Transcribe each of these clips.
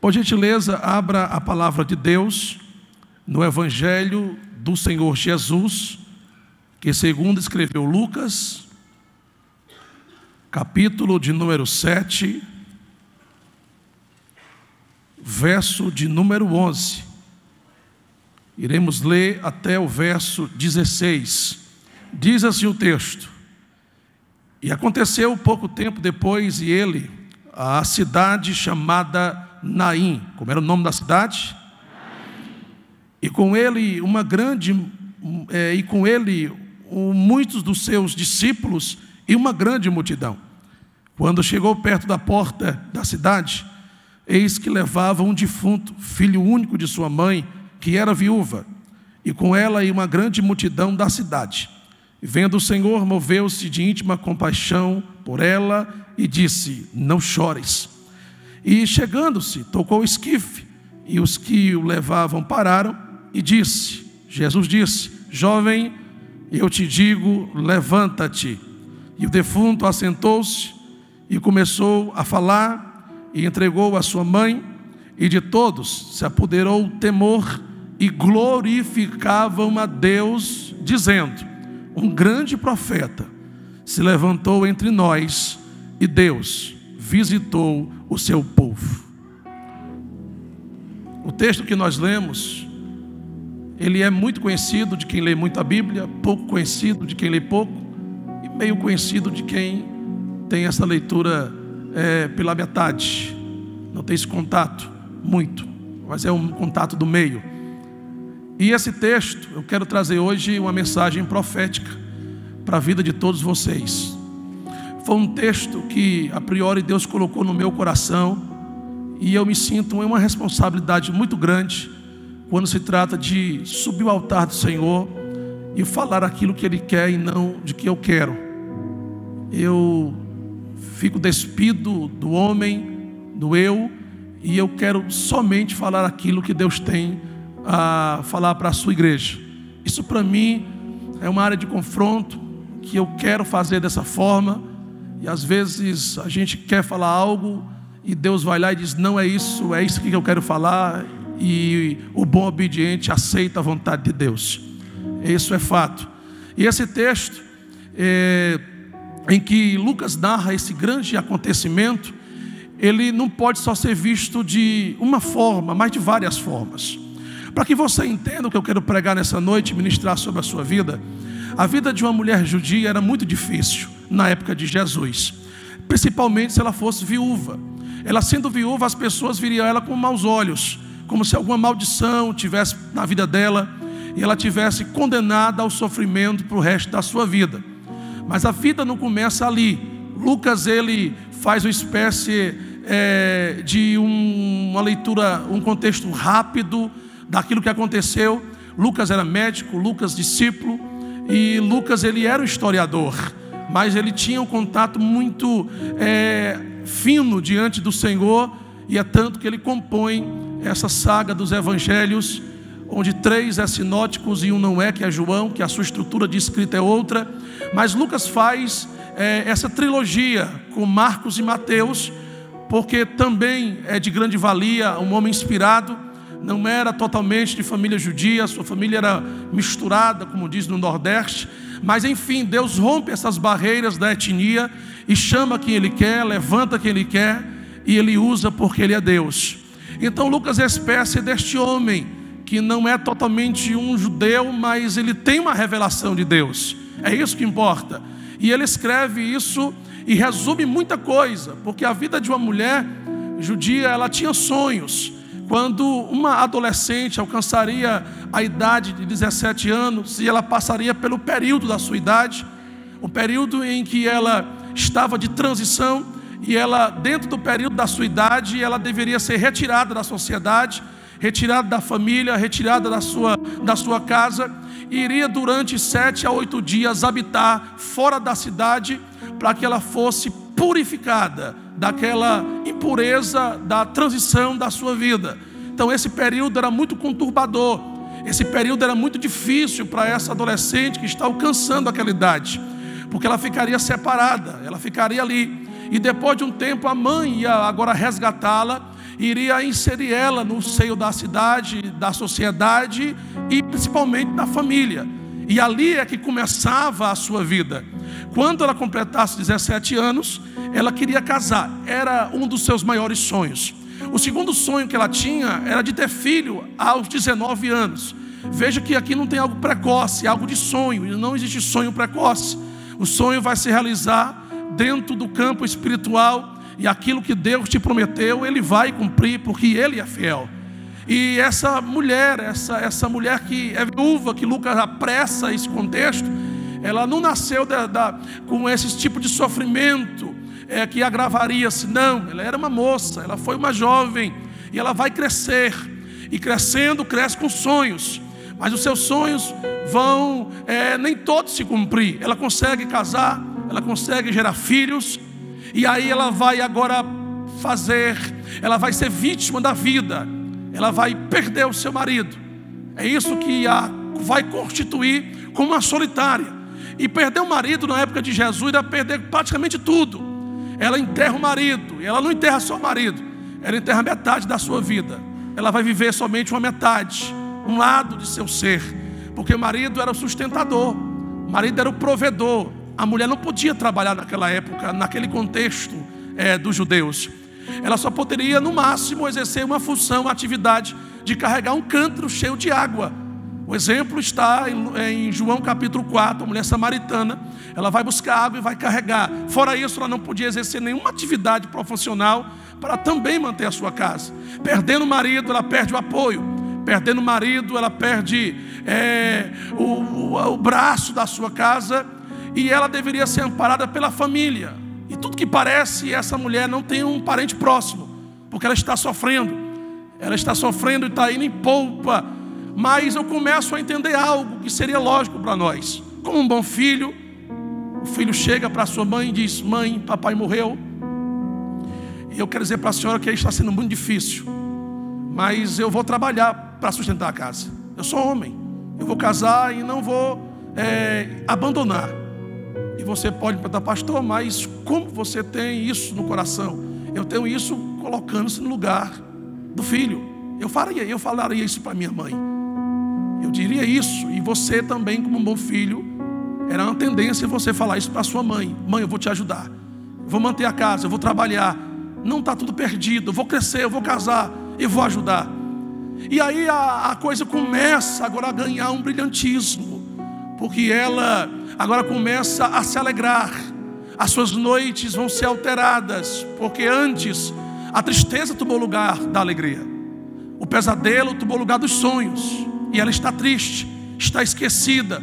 Por gentileza, abra a palavra de Deus no Evangelho do Senhor Jesus, que segundo escreveu Lucas, capítulo de número 7, verso de número 11. Iremos ler até o verso 16. Diz assim o texto: E aconteceu pouco tempo depois, e ele, a cidade chamada Naim, como era o nome da cidade? E com ele muitos dos seus discípulos e uma grande multidão. Quando chegou perto da porta da cidade, eis que levava um defunto, filho único de sua mãe, que era viúva, e com ela uma grande multidão da cidade. E vendo o Senhor, moveu-se de íntima compaixão por ela e disse: Não chores. E chegando-se, tocou o esquife, e os que o levavam pararam, e Jesus disse: Jovem, eu te digo, levanta-te. E o defunto assentou-se e começou a falar, e entregou a sua mãe, e de todos se apoderou o temor, e glorificavam a Deus, dizendo: Um grande profeta se levantou entre nós, e Deus visitou o seu povo. O texto que nós lemos, ele é muito conhecido de quem lê muito a Bíblia, pouco conhecido de quem lê pouco, e meio conhecido de quem tem essa leitura pela metade. Não tem esse contato muito, mas é um contato do meio. E esse texto, eu quero trazer hoje uma mensagem profética para a vida de todos vocês. Foi um texto que a priori Deus colocou no meu coração, e eu me sinto em uma responsabilidade muito grande quando se trata de subir ao altar do Senhor e falar aquilo que Ele quer e não de que eu quero. Eu fico despido do homem, do eu, e eu quero somente falar aquilo que Deus tem a falar para a sua igreja. Isso para mim é uma área de confronto que eu quero fazer dessa forma. E às vezes a gente quer falar algo e Deus vai lá e diz: não é isso que eu quero falar. E o bom obediente aceita a vontade de Deus. Isso é fato. E esse texto em que Lucas narra esse grande acontecimento, ele não pode só ser visto de uma forma, mas de várias formas. Para que você entenda o que eu quero pregar nessa noite, ministrar sobre a sua vida. A vida de uma mulher judia era muito difícil na época de Jesus, principalmente se ela fosse viúva. Ela sendo viúva, as pessoas viriam ela com maus olhos, como se alguma maldição tivesse na vida dela e ela tivesse condenada ao sofrimento para o resto da sua vida. Mas a vida não começa ali. Lucas, ele faz uma espécie de uma leitura, um contexto rápido daquilo que aconteceu. Lucas era médico, Lucas discípulo, e Lucas ele era um historiador, mas ele tinha um contato muito fino diante do Senhor, e é tanto que ele compõe essa saga dos evangelhos, onde 3 é sinóticos e um não é, que é João, que a sua estrutura de escrita é outra. Mas Lucas faz essa trilogia com Marcos e Mateus, porque também é de grande valia, um homem inspirado. Não era totalmente de família judia, sua família era misturada, como diz no Nordeste. Mas enfim, Deus rompe essas barreiras da etnia e chama quem Ele quer, levanta quem Ele quer, e Ele usa porque Ele é Deus. Então Lucas é espécie deste homem que não é totalmente um judeu, mas ele tem uma revelação de Deus. É isso que importa. E ele escreve isso e resume muita coisa, porque a vida de uma mulher judia, ela tinha sonhos. Quando uma adolescente alcançaria a idade de 17 anos, e ela passaria pelo período da sua idade, o período em que ela estava de transição, e ela, dentro do período da sua idade, ela deveria ser retirada da sociedade, retirada da família, retirada da sua casa, e iria durante 7 a 8 dias habitar fora da cidade, para que ela fosse purificada daquela impureza da transição da sua vida. Então esse período era muito conturbador, esse período era muito difícil para essa adolescente que está alcançando aquela idade, porque ela ficaria separada, ela ficaria ali, e depois de um tempo a mãe ia agora resgatá-la, iria inserir ela no seio da cidade, da sociedade e principalmente da família. E ali é que começava a sua vida. Quando ela completasse 17 anos, ela queria casar. Era um dos seus maiores sonhos. O segundo sonho que ela tinha era de ter filho aos 19 anos. Veja que aqui não tem algo precoce, é algo de sonho. E não existe sonho precoce. O sonho vai se realizar dentro do campo espiritual. E aquilo que Deus te prometeu, Ele vai cumprir, porque Ele é fiel. E essa mulher que é viúva, que Lucas apressa esse contexto, ela não nasceu com esse tipo de sofrimento que agravaria-se. Não, ela era uma moça, ela foi uma jovem, e ela vai crescer. E crescendo, cresce com sonhos. Mas os seus sonhos vão nem todos se cumprir. Ela consegue casar, ela consegue gerar filhos. E aí ela vai agora ela vai ser vítima da vida. Ela vai perder o seu marido. É isso que a vai constituir como uma solitária. E perder o marido na época de Jesus era perder praticamente tudo. Ela enterra o marido. E ela não enterra só o marido, ela enterra metade da sua vida. Ela vai viver somente uma metade, um lado de seu ser. Porque o marido era o sustentador, o marido era o provedor. A mulher não podia trabalhar naquela época, naquele contexto dos judeus. Ela só poderia, no máximo, exercer uma função, uma atividade de carregar um cântaro cheio de água. O exemplo está em João capítulo 4, a mulher samaritana. Ela vai buscar água e vai carregar. Fora isso, ela não podia exercer nenhuma atividade profissional para também manter a sua casa. Perdendo o marido, ela perde o apoio. Perdendo o marido, ela perde o braço da sua casa. E ela deveria ser amparada pela família. E tudo que parece, essa mulher não tem um parente próximo, porque ela está sofrendo. Ela está sofrendo e está indo em polpa. Mas eu começo a entender algo que seria lógico para nós. Como um bom filho, o filho chega para sua mãe e diz: mãe, papai morreu. E eu quero dizer para a senhora que está sendo muito difícil, mas eu vou trabalhar para sustentar a casa. Eu sou homem, eu vou casar e não vou abandonar. E você pode perguntar: pastor, mas como você tem isso no coração? Eu tenho isso colocando-se no lugar do filho. Eu falaria isso para minha mãe. Eu diria isso. E você também, como um bom filho, era uma tendência você falar isso para sua mãe: mãe, eu vou te ajudar, eu vou manter a casa, eu vou trabalhar, não está tudo perdido, eu vou crescer, eu vou casar, eu vou ajudar. E aí a coisa começa agora a ganhar um brilhantismo, porque ela agora começa a se alegrar. As suas noites vão ser alteradas, porque antes a tristeza tomou lugar da alegria, o pesadelo tomou lugar dos sonhos. E ela está triste, está esquecida.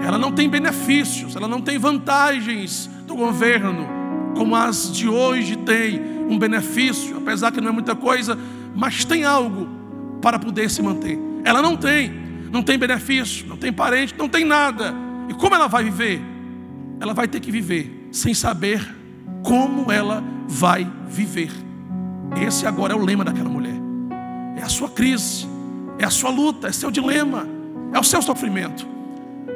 Ela não tem benefícios, ela não tem vantagens do governo como as de hoje tem um benefício, apesar que não é muita coisa, mas tem algo para poder se manter. Ela não tem benefício, não tem parente, não tem nada. E como ela vai viver? Ela vai ter que viver sem saber como ela vai viver. Esse agora é o lema daquela mulher. É a sua crise, é a sua luta, é seu dilema, é o seu sofrimento.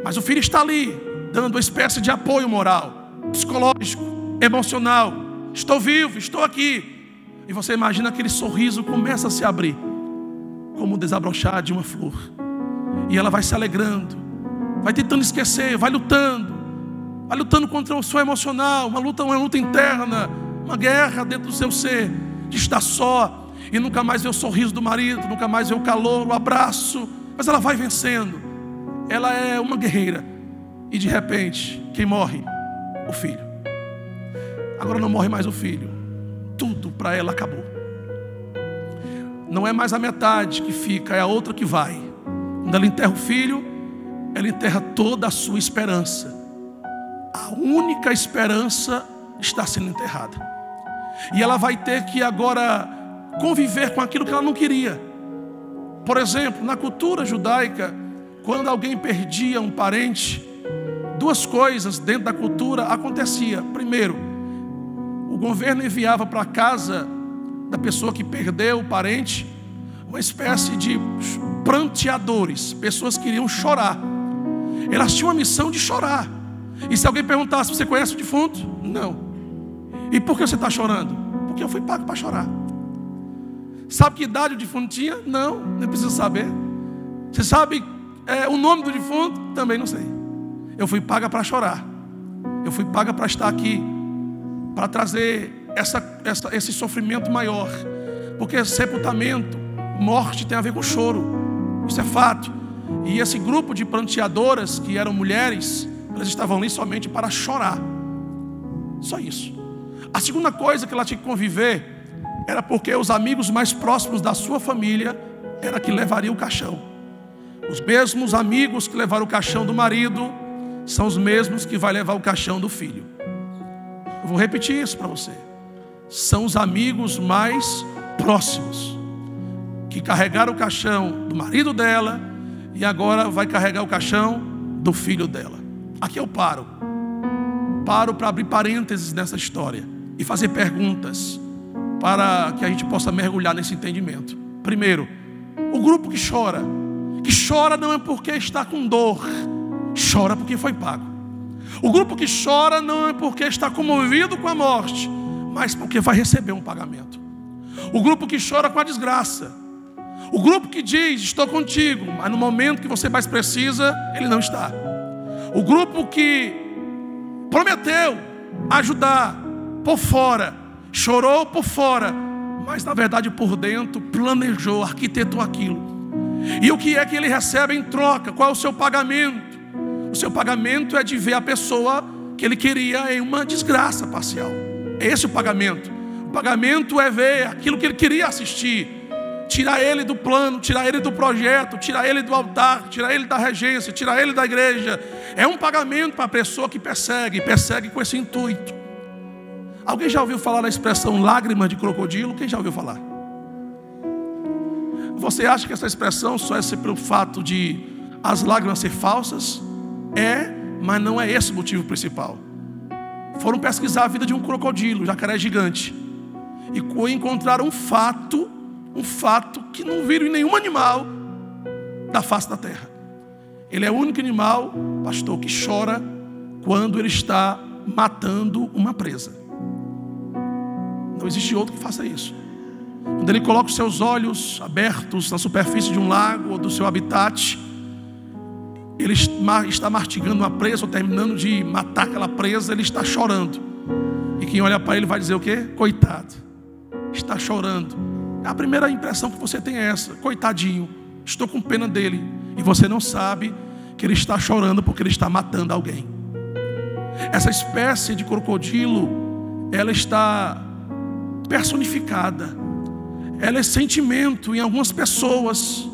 Mas o filho está ali, dando uma espécie de apoio moral, psicológico, emocional. Estou vivo, estou aqui. E você imagina aquele sorriso começa a se abrir, como o desabrochar de uma flor. E ela vai se alegrando, vai tentando esquecer, vai lutando contra o seu emocional, uma luta interna, uma guerra dentro do seu ser, de estar só. E nunca mais vê o sorriso do marido, nunca mais vê o calor, o abraço. Mas ela vai vencendo. Ela é uma guerreira. E de repente, quem morre? O filho. Agora não morre mais o filho. Tudo para ela acabou. Não é mais a metade que fica, é a outra que vai. Quando ela enterra o filho, ela enterra toda a sua esperança. A única esperança está sendo enterrada. E ela vai ter que agora conviver com aquilo que ela não queria. Por exemplo, na cultura judaica, quando alguém perdia um parente, duas coisas dentro da cultura acontecia. Primeiro, o governo enviava para a casa da pessoa que perdeu o parente uma espécie de pranteadores, pessoas que iriam chorar. Elas tinham a missão de chorar. E se alguém perguntasse: você conhece o defunto? Não. E por que você está chorando? Porque eu fui pago para chorar. Sabe que idade o defunto tinha? Não, nem precisa saber. Você sabe o nome do defunto? Também não sei. Eu fui paga para chorar. Eu fui paga para estar aqui, para trazer esse sofrimento maior. Porque sepultamento, morte tem a ver com choro. Isso é fato. E esse grupo de pranteadoras, que eram mulheres, elas estavam ali somente para chorar. Só isso. A segunda coisa que ela tinha que conviver era porque os amigos mais próximos da sua família era que levariam o caixão. Os mesmos amigos que levaram o caixão do marido são os mesmos que vai levar o caixão do filho. Eu vou repetir isso para você. São os amigos mais próximos que carregaram o caixão do marido dela e agora vai carregar o caixão do filho dela. Aqui eu paro para abrir parênteses nessa história e fazer perguntas para que a gente possa mergulhar nesse entendimento. Primeiro, o grupo que chora não é porque está com dor, chora porque foi pago. O grupo que chora não é porque está comovido com a morte, mas porque vai receber um pagamento. O grupo que chora com a desgraça, o grupo que diz, estou contigo, mas no momento que você mais precisa, ele não está. O grupo que prometeu ajudar por fora, chorou por fora, mas na verdade por dentro planejou, arquitetou aquilo. E o que é que ele recebe em troca? Qual é o seu pagamento? O seu pagamento é de ver a pessoa que ele queria em uma desgraça parcial. É esse o pagamento. O pagamento é ver aquilo que ele queria assistir, tirar ele do plano, tirar ele do projeto, tirar ele do altar, tirar ele da regência, tirar ele da igreja. É um pagamento para a pessoa que persegue com esse intuito. Alguém já ouviu falar da expressão lágrima de crocodilo? Quem já ouviu falar? Você acha que essa expressão só é pelo fato de as lágrimas ser falsas? Mas não é esse o motivo principal. Foram pesquisar a vida de um crocodilo, jacaré gigante, e encontraram um fato que não viram em nenhum animal da face da terra. Ele é o único animal, pastor, que chora quando ele está matando uma presa. Não existe outro que faça isso. Quando ele coloca os seus olhos abertos na superfície de um lago ou do seu habitat, ele está mastigando uma presa ou terminando de matar aquela presa, ele está chorando. E quem olha para ele vai dizer o quê? Coitado, está chorando. A primeira impressão que você tem é essa: coitadinho, estou com pena dele. E você não sabe que ele está chorando porque ele está matando alguém. Essa espécie de crocodilo, ela está personificada. Ela é sentimento em algumas pessoas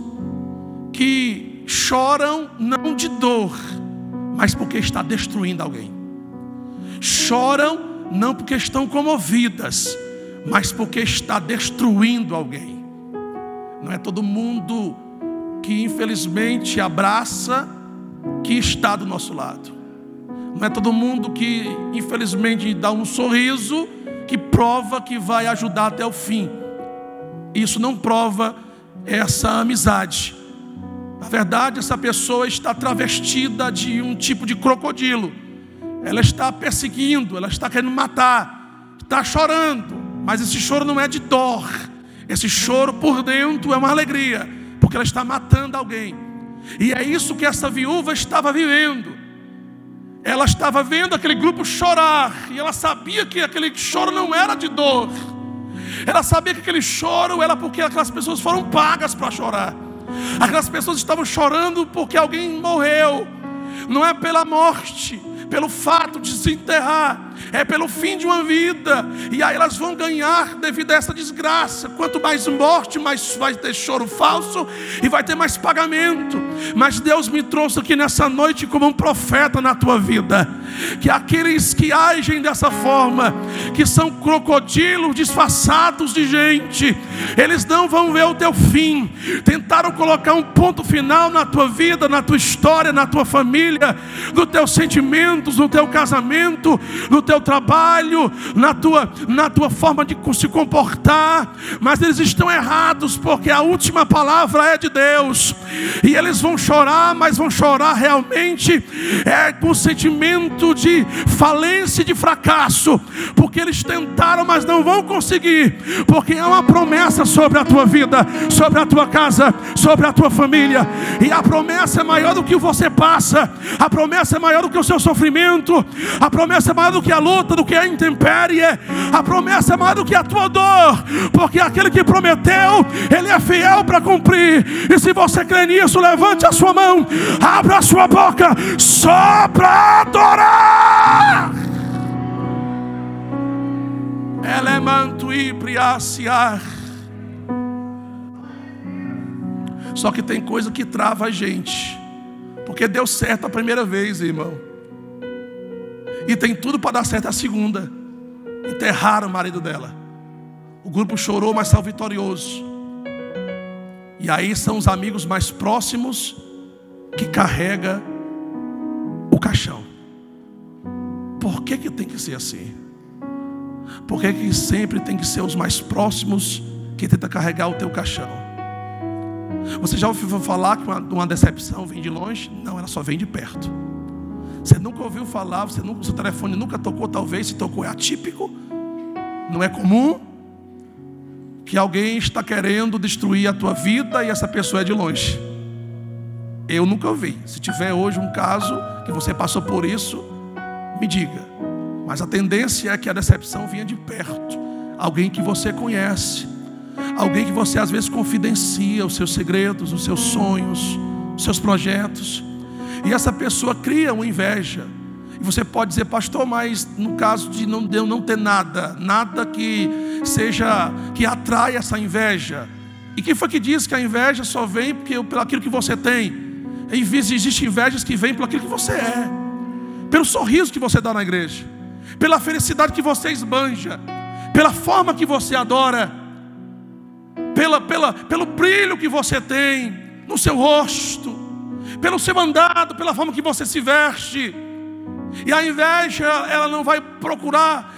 que choram não de dor, mas porque está destruindo alguém. Choram não porque estão comovidas, mas porque está destruindo alguém. Não é todo mundo que infelizmente abraça que está do nosso lado. Não é todo mundo que infelizmente dá um sorriso que prova que vai ajudar até o fim. Isso não prova essa amizade. Na verdade, essa pessoa está travestida de um tipo de crocodilo. Ela está perseguindo, ela está querendo matar, está chorando, mas esse choro não é de dor. Esse choro por dentro é uma alegria, porque ela está matando alguém. E é isso que essa viúva estava vivendo. Ela estava vendo aquele grupo chorar, e ela sabia que aquele choro não era de dor. Ela sabia que aquele choro era porque aquelas pessoas foram pagas para chorar. Aquelas pessoas estavam chorando porque alguém morreu. Não é pela morte, pelo fato de se enterrar, é pelo fim de uma vida. E aí elas vão ganhar devido a essa desgraça. Quanto mais morte, mais vai ter choro falso e vai ter mais pagamento. Mas Deus me trouxe aqui nessa noite como um profeta na tua vida, que aqueles que agem dessa forma, que são crocodilos disfarçados de gente, eles não vão ver o teu fim. Tentaram colocar um ponto final na tua vida, na tua história, na tua família, nos teus sentimentos, no teu casamento, no teu teu trabalho, na tua forma de se comportar, mas eles estão errados, porque a última palavra é de Deus. E eles vão chorar, mas vão chorar realmente com sentimento de falência e de fracasso, porque eles tentaram, mas não vão conseguir, porque há uma promessa sobre a tua vida, sobre a tua casa, sobre a tua família. E a promessa é maior do que você passa, a promessa é maior do que o seu sofrimento, a promessa é maior do que a luta, do que a intempérie, a promessa é maior do que a tua dor, porque aquele que prometeu, ele é fiel para cumprir. E se você crê nisso, levante a sua mão, abra a sua boca, só para adorar. Elemanto e priaciar. Só que tem coisa que trava a gente, porque deu certo a primeira vez, irmão, e tem tudo para dar certo a segunda. Enterraram o marido dela, o grupo chorou, mas saiu vitorioso. E aí são os amigos mais próximos que carregam o caixão. Por que tem que ser assim? Por que sempre tem que ser os mais próximos que tentam carregar o teu caixão? Você já ouviu falar que uma decepção vem de longe? Não, ela só vem de perto. Você nunca ouviu falar, seu telefone nunca tocou, talvez se tocou, é atípico, não é comum, que alguém está querendo destruir a tua vida e essa pessoa é de longe. Eu nunca ouvi. Se tiver hoje um caso que você passou por isso, me diga. Mas a tendência é que a decepção vinha de perto. Alguém que você conhece, alguém que você às vezes confidencia os seus segredos, os seus sonhos, os seus projetos. E essa pessoa cria uma inveja. E você pode dizer: pastor, mas no caso de eu não ter nada que atrai essa inveja. E quem foi que disse que a inveja só vem pelo aquilo que você tem? Existem invejas que vêm pelo aquilo que você é, pelo sorriso que você dá na igreja, pela felicidade que você esbanja, pela forma que você adora, pelo brilho que você tem no seu rosto, pelo seu andado, pela forma que você se veste. E a inveja, ela não vai procurar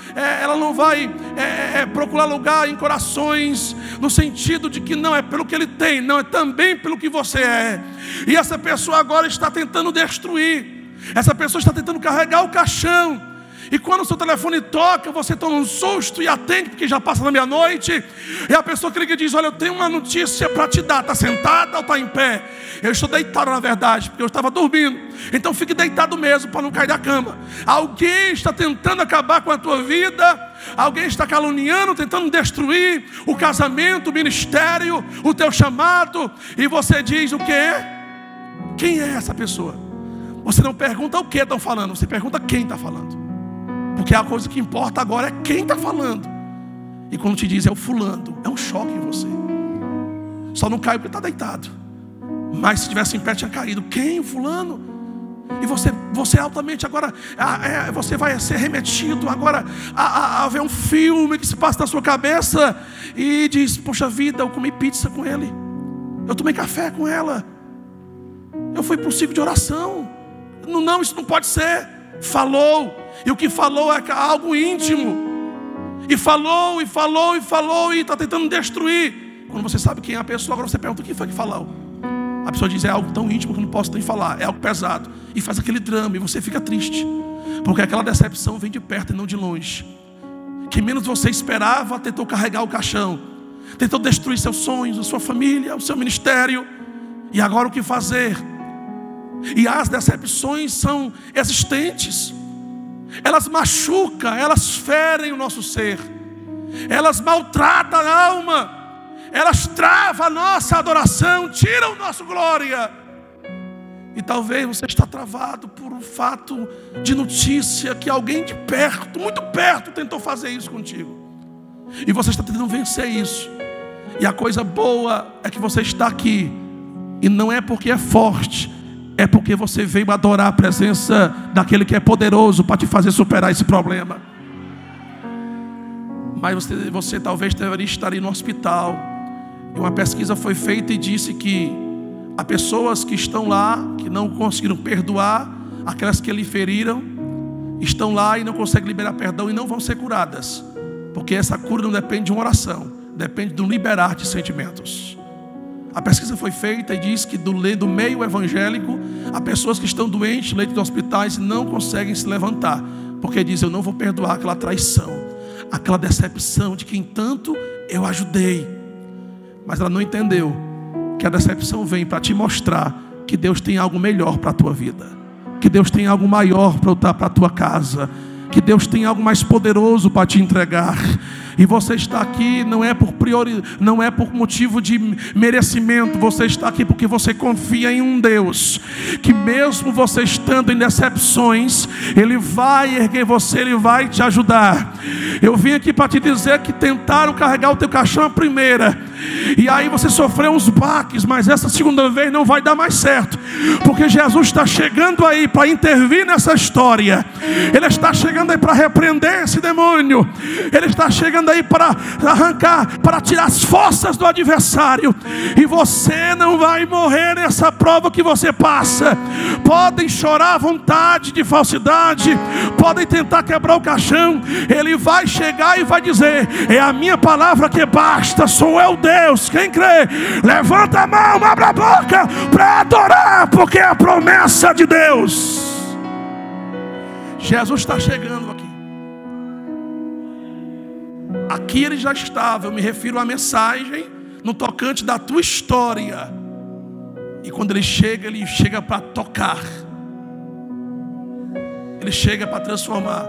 lugar em corações, no sentido de que não é pelo que ele tem, não, é também pelo que você é. E essa pessoa agora está tentando destruir, essa pessoa está tentando carregar o caixão. E quando o seu telefone toca, você toma um susto e atende, porque já passa da meia-noite. E a pessoa que liga diz: olha, eu tenho uma notícia para te dar. Está sentada ou está em pé? Eu estou deitado, na verdade, porque eu estava dormindo. Então fique deitado mesmo, para não cair da cama. Alguém está tentando acabar com a tua vida. Alguém está caluniando, tentando destruir o casamento, o ministério, o teu chamado. E você diz: o quê? Quem é essa pessoa? Você não pergunta o que estão falando, você pergunta quem está falando. Porque a coisa que importa agora é quem está falando. E quando te diz é o fulano, é um choque em você. Só não cai porque está deitado. Mas se estivesse em pé tinha caído. Quem? O fulano? E você altamente agora, você vai ser remetido agora a ver um filme que se passa na sua cabeça. E diz: poxa vida, eu comi pizza com ele, eu tomei café com ela, eu fui para um ciclo de oração. Não, isso não pode ser. Falou. E o que falou é algo íntimo. E falou, e falou, e falou, e está tentando destruir. Quando você sabe quem é a pessoa, agora você pergunta: o que foi que falou? A pessoa diz: é algo tão íntimo que eu não posso nem falar, é algo pesado. E faz aquele drama, e você fica triste, porque aquela decepção vem de perto e não de longe. Quem menos você esperava tentou carregar o caixão, tentou destruir seus sonhos, a sua família, o seu ministério. E agora o que fazer? E as decepções são existentes. Elas machucam, elas ferem o nosso ser, elas maltratam a alma, elas travam a nossa adoração, tiram nossa glória. E talvez você está travado por um fato de notícia que alguém de perto, muito perto, tentou fazer isso contigo. E você está tentando vencer isso. E a coisa boa é que você está aqui, e não é porque é forte, é porque você veio adorar a presença daquele que é poderoso para te fazer superar esse problema. Mas você talvez deveria estar aí no hospital. E uma pesquisa foi feita e disse que há pessoas que estão lá, que não conseguiram perdoar aquelas que lhe feriram. estão lá e não conseguem liberar perdão e não vão ser curadas, porque essa cura não depende de uma oração, depende de um liberar de sentimentos. A pesquisa foi feita e diz que do meio evangélico, há pessoas que estão doentes, leitos de hospitais, e não conseguem se levantar, porque diz: eu não vou perdoar aquela traição, aquela decepção de quem tanto eu ajudei. Mas ela não entendeu que a decepção vem para te mostrar que Deus tem algo melhor para a tua vida, que Deus tem algo maior para a tua casa, que Deus tem algo mais poderoso para te entregar. E você está aqui não é por motivo de merecimento. Você está aqui porque você confia em um Deus que, mesmo você estando em decepções, Ele vai erguer você, Ele vai te ajudar. Eu vim aqui para te dizer que tentaram carregar o teu caixão a primeira, e aí você sofreu uns baques, mas essa segunda vez não vai dar mais certo, porque Jesus está chegando aí para intervir nessa história. Ele está chegando aí para repreender esse demônio. Ele está chegando aí para arrancar, para tirar as forças do adversário. E você não vai morrer nessa prova que você passa. Podem chorar à vontade de falsidade, podem tentar quebrar o caixão. Ele vai chegar e vai dizer: é a minha palavra que basta, sou eu Deus. Quem crê, levanta a mão, abre a boca para adorar, porque é a promessa de Deus. Jesus está chegando aqui. Aqui Ele já estava. Eu me refiro à mensagem no tocante da tua história. E quando Ele chega para tocar. Ele chega para transformar.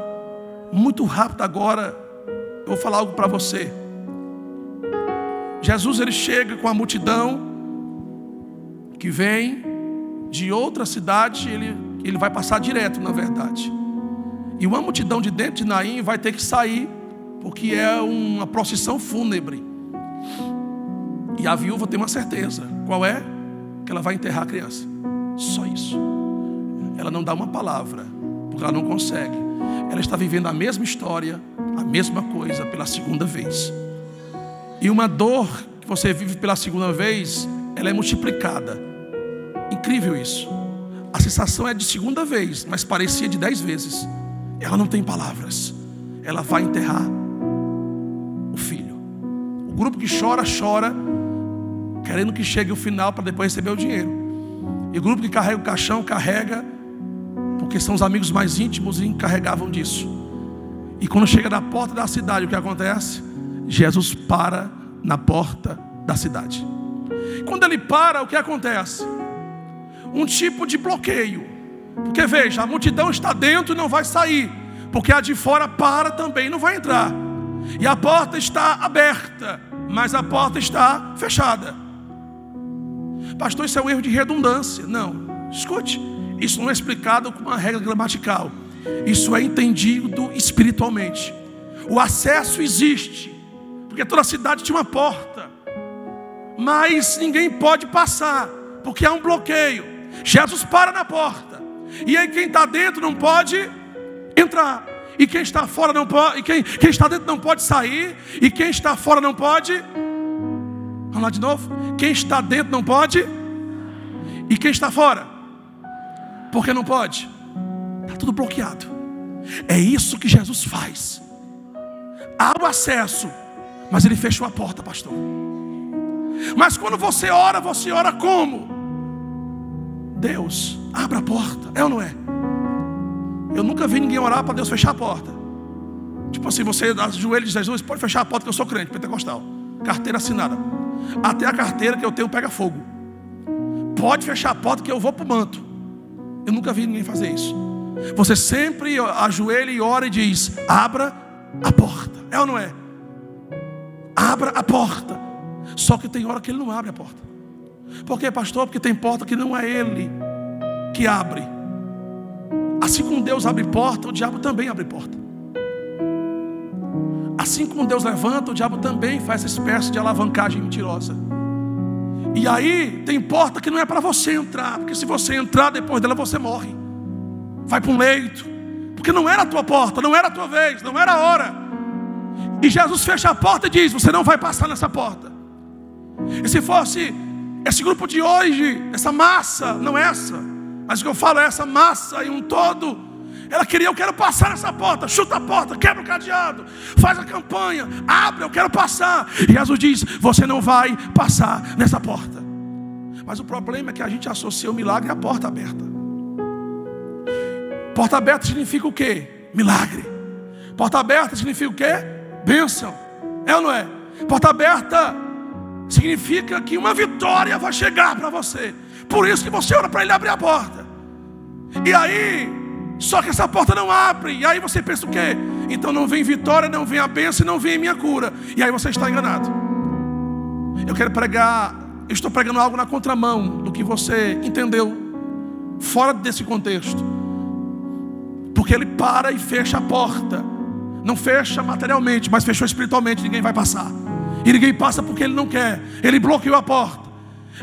Muito rápido agora, eu vou falar algo para você. Jesus, Ele chega com a multidão que vem de outra cidade. Ele vai passar direto, na verdade. E uma multidão de dentro de Naim vai ter que sair, porque é uma procissão fúnebre. E a viúva tem uma certeza. Qual é? Que ela vai enterrar a criança. Só isso. Ela não dá uma palavra, porque ela não consegue. Ela está vivendo a mesma história, a mesma coisa pela segunda vez. E uma dor que você vive pela segunda vez, ela é multiplicada. Incrível isso. A sensação é de segunda vez, mas parecia de 10 vezes. Ela não tem palavras. Ela vai enterrar o filho. O grupo que chora, chora, querendo que chegue o final para depois receber o dinheiro. E o grupo que carrega o caixão, carrega, porque são os amigos mais íntimos e encarregavam disso. E quando chega na porta da cidade, o que acontece? Jesus para na porta da cidade. Quando Ele para, o que acontece? Um tipo de bloqueio. Porque veja, a multidão está dentro e não vai sair, porque a de fora para também, não vai entrar. E a porta está aberta, mas a porta está fechada. Pastor, isso é um erro de redundância. Não, escute, isso não é explicado com uma regra gramatical. Isso é entendido espiritualmente. O acesso existe, porque toda a cidade tinha uma porta, mas ninguém pode passar, porque há um bloqueio. Jesus para na porta, e aí quem está dentro não pode entrar, e quem está fora não pode, e quem está dentro não pode sair, e quem está fora não pode. Vamos lá de novo. Quem está dentro não pode, e quem está fora, porque não pode. Está tudo bloqueado. É isso que Jesus faz. Há o acesso, mas Ele fechou a porta, pastor. Mas quando você ora como? Deus, abra a porta, é ou não é? Eu nunca vi ninguém orar para Deus fechar a porta. Tipo assim, você ajoelha e diz: Jesus, pode fechar a porta que eu sou crente, pentecostal. Carteira assinada. Até a carteira que eu tenho pega fogo. Pode fechar a porta que eu vou para o manto. Eu nunca vi ninguém fazer isso. Você sempre ajoelha e ora e diz: abra a porta, é ou não é? Abra a porta. Só que tem hora que Ele não abre a porta. Por quê, pastor? Porque tem porta que não é Ele que abre. Assim como Deus abre porta, o diabo também abre porta. Assim como Deus levanta, o diabo também faz essa espécie de alavancagem mentirosa. E aí tem porta que não é para você entrar, porque se você entrar depois dela você morre. Vai para um leito, porque não era a tua porta, não era a tua vez, não era a hora. E Jesus fecha a porta e diz: você não vai passar nessa porta. E se fosse esse grupo de hoje, essa massa, não essa, mas o que eu falo é essa massa e um todo, Ela queria: eu quero passar nessa porta. Chuta a porta, quebra o cadeado, faz a campanha, abre, eu quero passar. E Jesus diz: você não vai passar nessa porta. Mas o problema é que a gente associa o milagre à porta aberta. Porta aberta significa o quê? Milagre. Porta aberta significa o quê? Bênção. É ou não é? Porta aberta significa que uma vitória vai chegar para você. Por isso que você ora para Ele abrir a porta. E aí, só que essa porta não abre. E aí você pensa o quê? Então não vem vitória, não vem a bênção, não vem a minha cura. E aí você está enganado. Eu quero pregar, eu estou pregando algo na contramão do que você entendeu fora desse contexto. Porque Ele para e fecha a porta. Não fecha materialmente, mas fechou espiritualmente. Ninguém vai passar. E ninguém passa porque Ele não quer. Ele bloqueou a porta.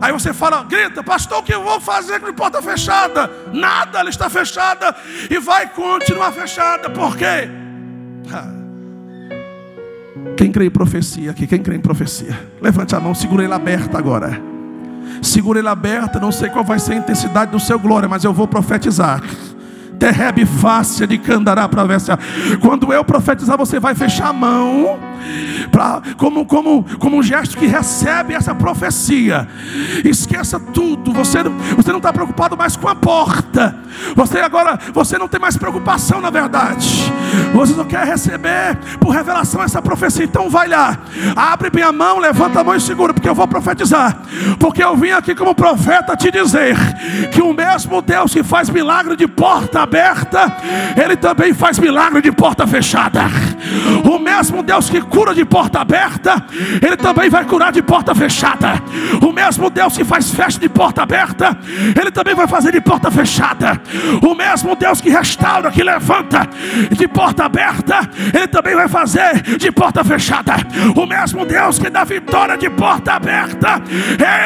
Aí você fala, grita: pastor, o que eu vou fazer com a porta fechada? Nada, ela está fechada e vai continuar fechada. Por quê? Quem crê em profecia aqui? Quem crê em profecia? Levante a mão, segura ela aberta agora. Segura ela aberta, não sei qual vai ser a intensidade do seu glória, mas eu vou profetizar. Terrebe fácil de candará para ver. Quando eu profetizar, você vai fechar a mão como um gesto que recebe essa profecia. Esqueça tudo. Você não está preocupado mais com a porta. Você não tem mais preocupação, na verdade. Você só quer receber por revelação essa profecia. Então vai lá, abre bem a mão, levanta a mão e segura, porque eu vou profetizar. Porque eu vim aqui como profeta te dizer que o mesmo Deus que faz milagre de porta aberta, Ele também faz milagre de porta fechada. O mesmo Deus que cura de porta aberta, Ele também vai curar de porta fechada. O mesmo Deus que faz festa de porta aberta, Ele também vai fazer de porta fechada. O mesmo Deus que restaura, que levanta de porta aberta, Ele também vai fazer de porta fechada. O mesmo Deus que dá vitória de porta aberta,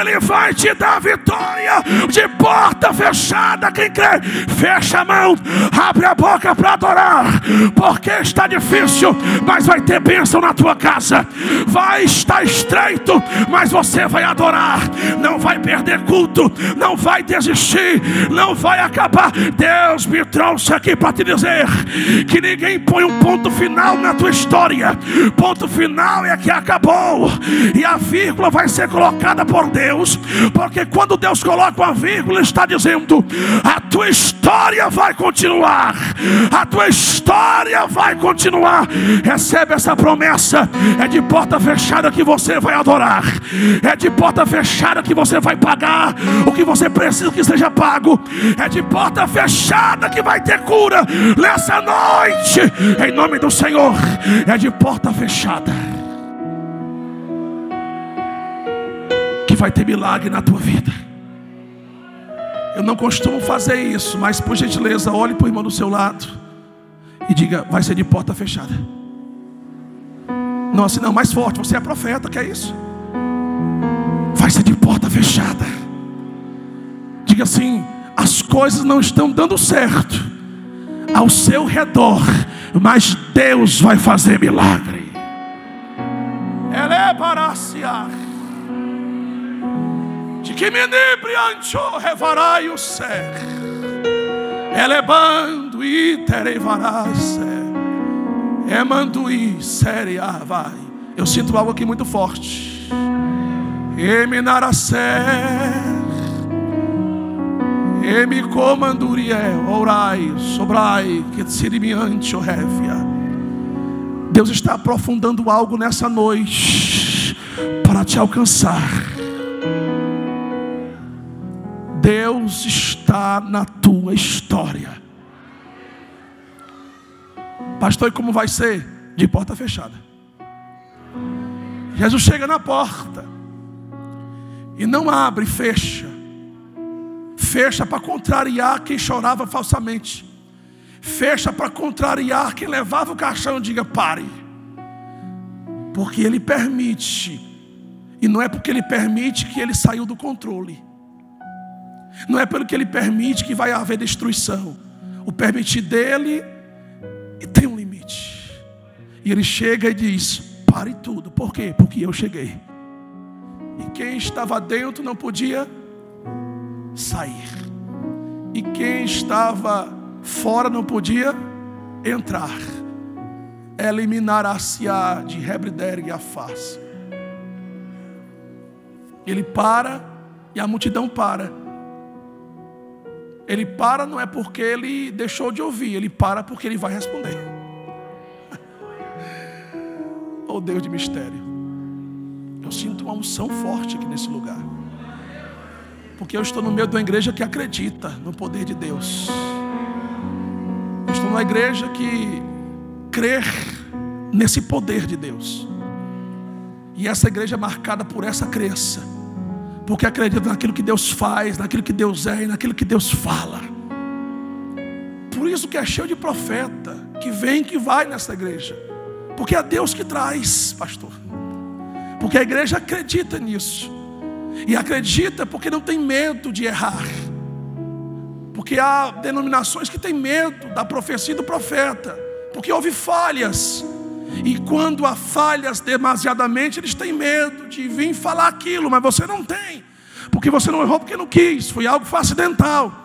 Ele vai te dar vitória de porta fechada. Quem crê, fecha a mão, abre a boca para adorar, porque está difícil, mas vai ter bênção na tua casa. Vai estar estreito, mas você vai adorar. Não vai perder culto, não vai desistir, não vai acabar. Deus me trouxe aqui para te dizer que ninguém põe um ponto final na tua história. Ponto final é que acabou, e a vírgula vai ser colocada por Deus, porque quando Deus coloca uma vírgula, Ele está dizendo: a tua história vai continuar. A tua história vai continuar. Recebe essa promessa. É de porta fechada que você vai adorar. É de porta fechada que você vai pagar o que você precisa que seja pago. É de porta fechada que vai ter cura nessa noite, em nome do Senhor. É de porta fechada que vai ter milagre na tua vida. Eu não costumo fazer isso, mas por gentileza, olhe para o irmão do seu lado e diga: vai ser de porta fechada. Não, assim não, mais forte. Você é profeta, que é isso? Vai ser de porta fechada. Diga assim: as coisas não estão dando certo ao seu redor, mas Deus vai fazer milagre. Ele é para se de que me inebriante revarai o ser, elebando e terevarai ser, emanduí seriavai. Eu sinto algo aqui muito forte. Eminaracer, emi comandurie, orai, sobrai, que sirimiante orevia. Deus está aprofundando algo nessa noite para te alcançar. Deus está na tua história. Pastor, e como vai ser? De porta fechada. Jesus chega na porta e não abre, fecha. Fecha para contrariar quem chorava falsamente. Fecha para contrariar quem levava o caixão. Diga: pare. Porque Ele permite. E não é porque Ele permite que Ele saiu do controle. Não é pelo que Ele permite que vai haver destruição. O permitir dEle tem um limite. E Ele chega e diz: pare tudo. Por quê? Porque eu cheguei. E quem estava dentro não podia sair. E quem estava fora não podia entrar. Eliminar-se-á de Rebridergue a face. Ele para e a multidão para. Ele para não é porque ele deixou de ouvir, ele para porque ele vai responder. Oh Deus de mistério, eu sinto uma unção forte aqui nesse lugar, porque eu estou no meio de uma igreja que acredita no poder de Deus. Eu estou numa igreja que crê nesse poder de Deus. E essa igreja é marcada por essa crença, porque acredita naquilo que Deus faz, naquilo que Deus é e naquilo que Deus fala. Por isso que é cheio de profeta que vem, que vai nessa igreja, porque é Deus que traz, pastor. Porque a igreja acredita nisso, e acredita porque não tem medo de errar. Porque há denominações que têm medo da profecia do profeta, porque houve falhas. E quando há falhas demasiadamente, eles têm medo de vir falar aquilo. Mas você não tem, porque você não errou porque não quis. Foi algo que foi acidental.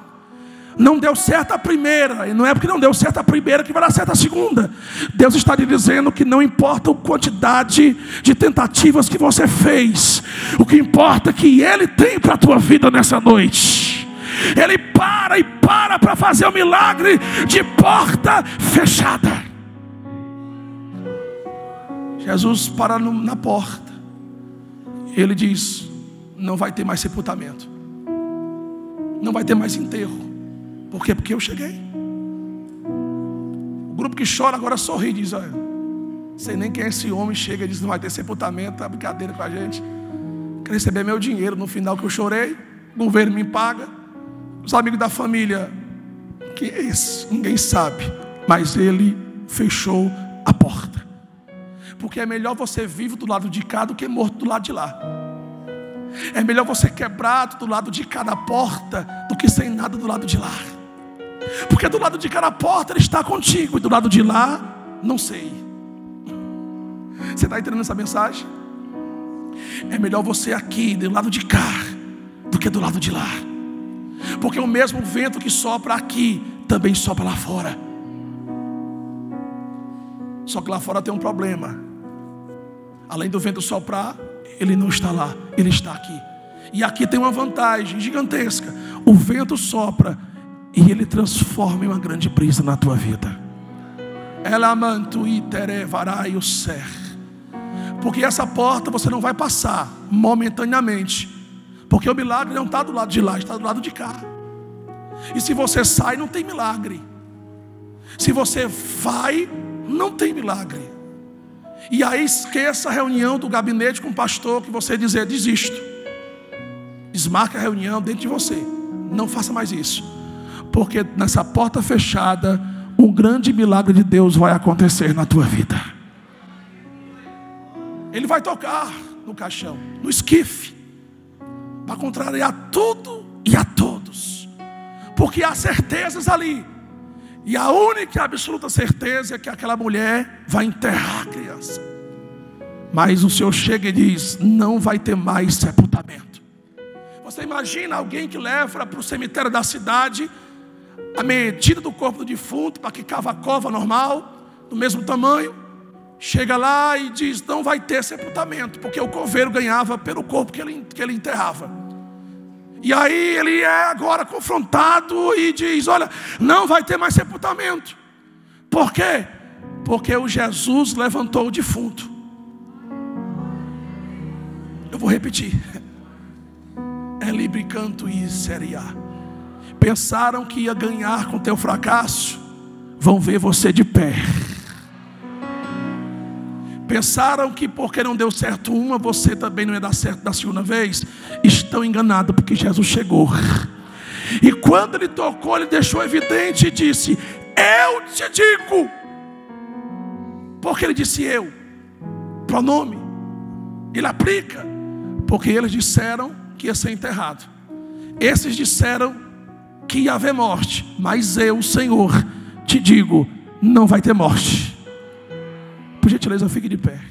Não deu certo a primeira, e não é porque não deu certo a primeira que vai dar certo a segunda. Deus está lhe dizendo que não importa a quantidade de tentativas que você fez, o que importa é que Ele tem para a tua vida nessa noite. Ele para fazer o milagre de porta fechada. Jesus para na porta. Ele diz: não vai ter mais sepultamento, não vai ter mais enterro. Por quê? Porque eu cheguei. O grupo que chora agora sorri e diz: olha, sei nem quem é esse homem. Chega e diz: não vai ter sepultamento. Tá brincadeira com a gente. Quer receber meu dinheiro no final que eu chorei. O governo me paga. Os amigos da família, quem é esse? Ninguém sabe. Mas ele fechou a porta. Porque é melhor você vivo do lado de cá do que morto do lado de lá. É melhor você quebrado do lado de cá da porta do que sem nada do lado de lá. Porque do lado de cá da porta Ele está contigo, e do lado de lá, não sei. Você está entendendo essa mensagem? É melhor você aqui do lado de cá do que do lado de lá. Porque o mesmo vento que sopra aqui também sopra lá fora. Só que lá fora tem um problema. Além do vento soprar, ele não está lá, ele está aqui. E aqui tem uma vantagem gigantesca. O vento sopra e ele transforma em uma grande brisa na tua vida. Porque essa porta você não vai passar momentaneamente, porque o milagre não está do lado de lá, está do lado de cá. E se você sai, não tem milagre. Se você vai, não tem milagre. E aí esqueça a reunião do gabinete com o pastor, que você dizer: desisto. Desmarca a reunião dentro de você. Não faça mais isso. Porque nessa porta fechada, um grande milagre de Deus vai acontecer na tua vida. Ele vai tocar no caixão, no esquife, para contrariar tudo e a todos. Porque há certezas ali. E a única e absoluta certeza é que aquela mulher vai enterrar a criança. Mas o Senhor chega e diz: não vai ter mais sepultamento. Você imagina alguém que leva para o cemitério da cidade a medida do corpo do defunto, para que cava a cova normal, do mesmo tamanho. Chega lá e diz: não vai ter sepultamento, porque o coveiro ganhava pelo corpo que ele enterrava. E aí ele é agora confrontado e diz: olha, não vai ter mais sepultamento. Por quê? Porque o Jesus levantou o defunto. Eu vou repetir. É livre canto e seria. Pensaram que ia ganhar com teu fracasso, vão ver você de pé. Pensaram que porque não deu certo uma, você também não ia dar certo da segunda vez. Estão enganados, porque Jesus chegou. E quando Ele tocou, Ele deixou evidente e disse: eu te digo. Porque Ele disse eu, pronome, Ele aplica. Porque eles disseram que ia ser enterrado. Esses disseram que ia haver morte. Mas eu, Senhor, te digo: não vai ter morte. Por gentileza, fique de pé.